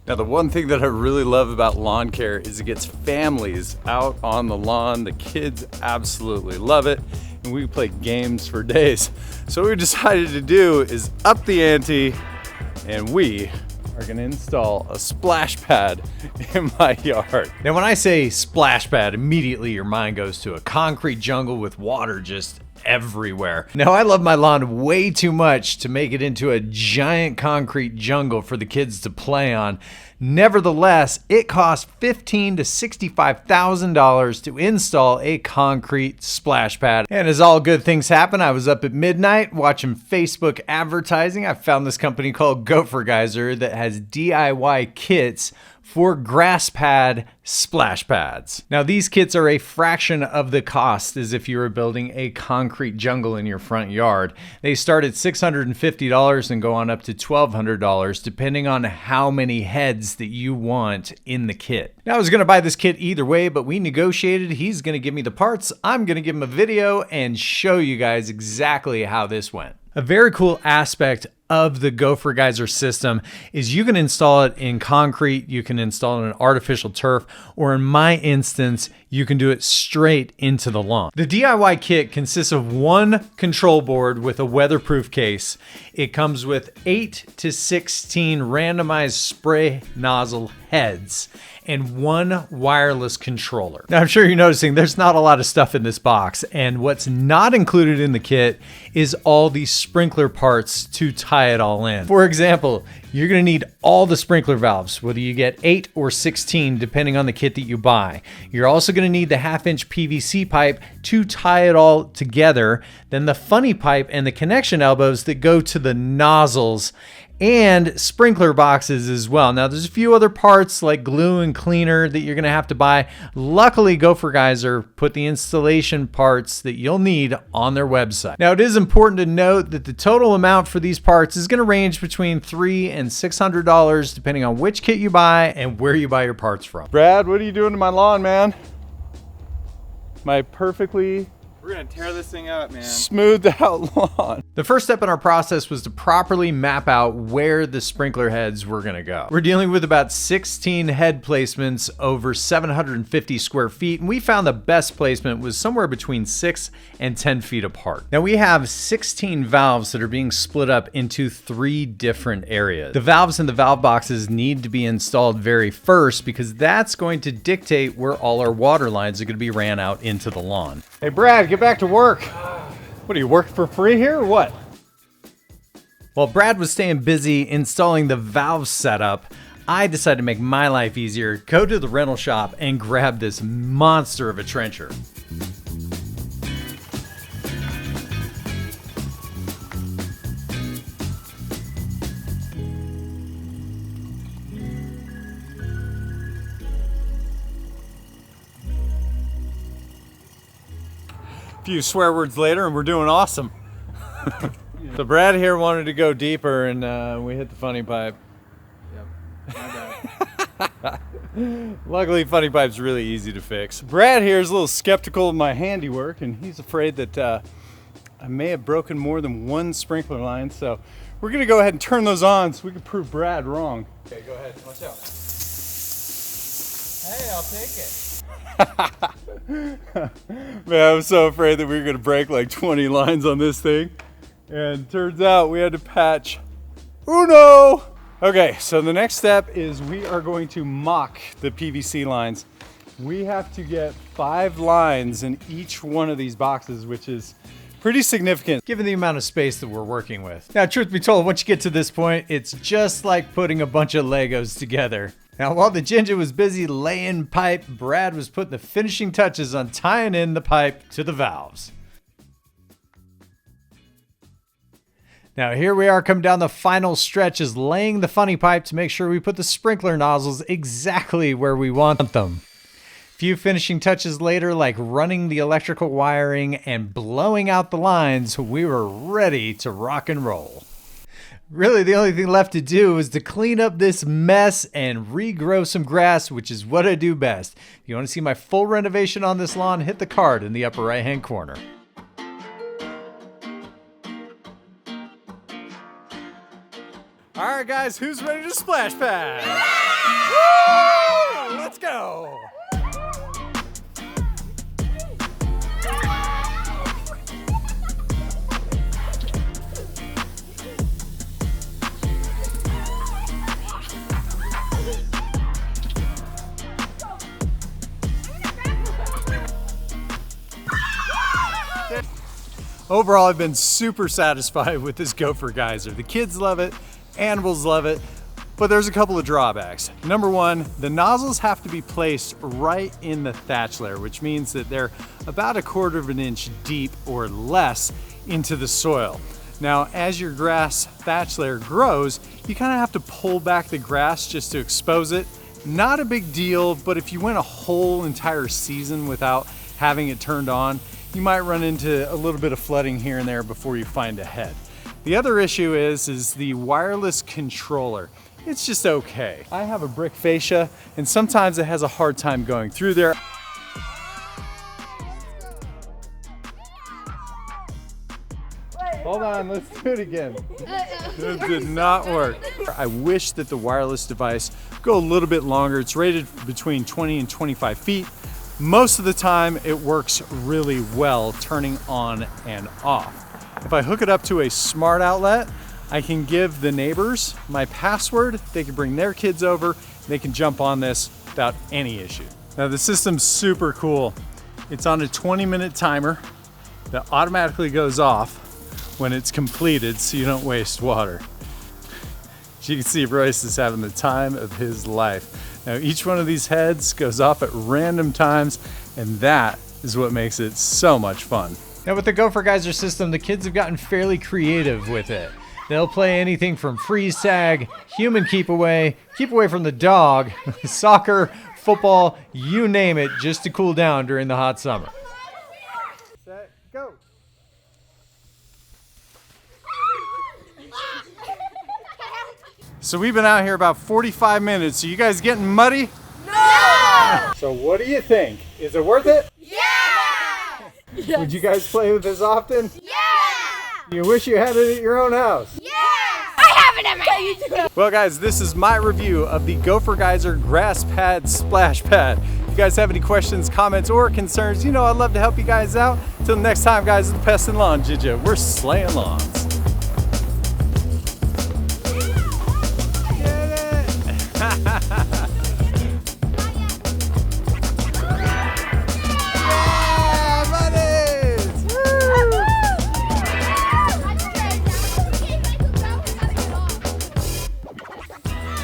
Now, the one thing that I really love about lawn care is it gets families out on the lawn. The kids absolutely love it, and we play games for days. So what we decided to do is up the ante, and we are gonna install a splash pad in my yard. Now, when I say splash pad, immediately your mind goes to a concrete jungle with water just everywhere. Now, I love my lawn way too much to make it into a giant concrete jungle for the kids to play on. Nevertheless, it costs $15,000 to $65,000 to install a concrete splash pad. And as all good things happen, I was up at midnight watching Facebook advertising. I found this company called Gopher Geyser that has DIY kits for grass pad splash pads. Now, these kits are a fraction of the cost as if you were building a concrete jungle in your front yard. They start at $650 and go on up to $1,200 depending on how many heads that you want in the kit. Now, I was gonna buy this kit either way, but we negotiated. He's gonna give me the parts. I'm gonna give him a video and show you guys exactly how this went. A very cool aspect of the Gopher Geyser system is you can install it in concrete, you can install it in artificial turf, or in my instance, you can do it straight into the lawn. The DIY kit consists of one control board with a weatherproof case. It comes with 8 to 16 randomized spray nozzle heads and one wireless controller. Now, I'm sure you're noticing there's not a lot of stuff in this box, and what's not included in the kit is all these sprinkler parts to tie it all in. For example, you're gonna need all the sprinkler valves, whether you get 8 or 16, depending on the kit that you buy. You're also gonna need the 1/2-inch PVC pipe to tie it all together, then the funny pipe and the connection elbows that go to the nozzles, and sprinkler boxes as well. Now, there's a few other parts like glue and cleaner that you're gonna have to buy. Luckily, Gopher Geyser put the installation parts that you'll need on their website. Now, it is important to note that the total amount for these parts is gonna range between $300 and $600 depending on which kit you buy and where you buy your parts from. Brad, what are you doing to my lawn, man? My perfectly We're gonna tear this thing up, man. smoothed out lawn. The first step in our process was to properly map out where the sprinkler heads were gonna go. We're dealing with about 16 head placements over 750 square feet, and we found the best placement was somewhere between 6 and 10 feet apart. Now, we have 16 valves that are being split up into 3 different areas. The valves in the valve boxes need to be installed very first because that's going to dictate where all our water lines are gonna be ran out into the lawn. Hey, Brad, get back to work. What, are you working for free here or what? While Brad was staying busy installing the valve setup, I decided to make my life easier, go to the rental shop and grab this monster of a trencher. Few swear words later and we're doing awesome. So Brad here wanted to go deeper and we hit the funny pipe. Yep. My bad. Luckily, funny pipe's really easy to fix. Brad here is a little skeptical of my handiwork and he's afraid that I may have broken more than one sprinkler line, so we're gonna go ahead and turn those on so we can prove Brad wrong. Okay, go ahead. Watch out. Hey, I'll take it. Man, I was so afraid that we were gonna break like 20 lines on this thing. And turns out we had to patch uno. Okay, so the next step is we are going to mock the PVC lines. We have to get 5 lines in each one of these boxes, which is pretty significant given the amount of space that we're working with. Now, truth be told, once you get to this point, it's just like putting a bunch of Legos together. Now, while the Ginja was busy laying pipe, Brad was putting the finishing touches on tying in the pipe to the valves. Now, here we are coming down the final stretch is laying the funny pipe to make sure we put the sprinkler nozzles exactly where we want them. Few finishing touches later, like running the electrical wiring and blowing out the lines, we were ready to rock and roll. Really, the only thing left to do was to clean up this mess and regrow some grass, which is what I do best. If you want to see my full renovation on this lawn, hit the card in the upper right-hand corner. All All right, guys, who's ready to splash pad? Woo! Let's go. Overall, I've been super satisfied with this Gopher Geyser. The kids love it, animals love it, but there's a couple of drawbacks. Number one, the nozzles have to be placed right in the thatch layer, which means that they're about 1/4 of an inch deep or less into the soil. Now, as your grass thatch layer grows, you kind of have to pull back the grass just to expose it. Not a big deal, but if you went a whole entire season without having it turned on, you might run into a little bit of flooding here and there before you find a head. The other issue is the wireless controller. It's just okay. I have a brick fascia and sometimes it has a hard time going through there. Hold on, let's do it again. It did not work. I wish that the wireless device go a little bit longer. It's rated between 20 and 25 feet. Most of the time it works really well turning on and off. If I hook it up to a smart outlet, I can give the neighbors my password. They can bring their kids over. They can jump on this without any issue. Now the system's super cool. It's on a 20-minute timer that automatically goes off when it's completed so you don't waste water. As you can see, Royce is having the time of his life. Now each one of these heads goes off at random times, and that is what makes it so much fun. Now with the Gopher Geyser system, the kids have gotten fairly creative with it. They'll play anything from freeze tag, human keep away from the dog, soccer, football, you name it, just to cool down during the hot summer. Set, go. So we've been out here about 45 minutes. Are you guys getting muddy? No! So what do you think? Is it worth it? Yeah! Yes. Would you guys play with this often? Yeah! You wish you had it at your own house? Yeah! I have it at my house! Well guys, this is my review of the Gopher Geyser Grass Pad Splash Pad. If you guys have any questions, comments, or concerns, you know I'd love to help you guys out. Till next time guys, it's Pest and Lawn Ginja. We're slaying lawns.